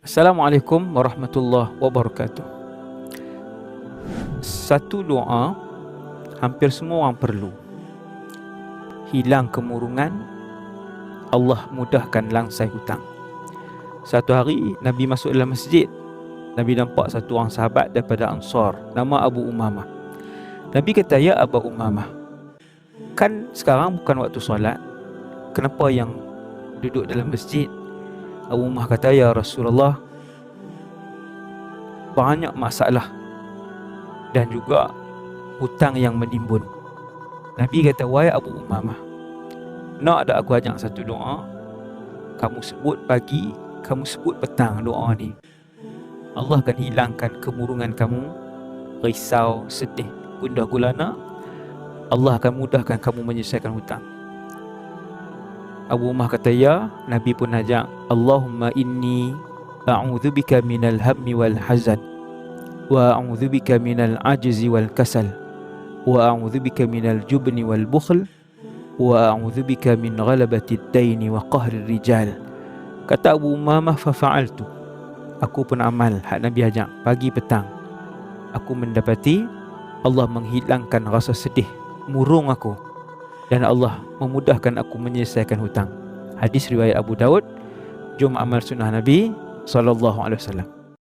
Assalamualaikum warahmatullahi wabarakatuh. Satu doa hampir semua orang perlu. Hilang kemurungan, Allah mudahkan langsai hutang. Satu hari Nabi masuk dalam masjid. Nabi nampak satu orang sahabat daripada Ansar, nama Abu Umamah. Nabi kata, "Ya Abu Umamah, kan sekarang bukan waktu solat, kenapa yang duduk dalam masjid?" Abu Umamah kata, "Ya Rasulullah, banyak masalah dan juga hutang yang menimbun." Nabi kata, "Wahai Abu Umamah, nak ada aku ajak satu doa? Kamu sebut pagi, kamu sebut petang doa ni. Allah akan hilangkan kemurungan kamu, risau, sedih, gundah gulana. Allah akan mudahkan kamu menyelesaikan hutang." Abu Umar kata, "Ya." Nabi pun ajak, "Allahumma inni a'udzubika minal hammi wal hazan, wa a'udzubika minal ajzi wal kasal, wa a'udzubika minal jubni wal bukhl, wa a'udzubika min ghalabati ad-daini wa qahri rijal." Kata Abu Umamah, "Fafa'altu." Aku pun amal hak Nabi ajak pagi petang. Aku mendapati Allah menghilangkan rasa sedih, murung aku, dan Allah memudahkan aku menyelesaikan hutang. Hadis riwayat Abu Daud. Jom amal sunnah Nabi sallallahu alaihi wasallam.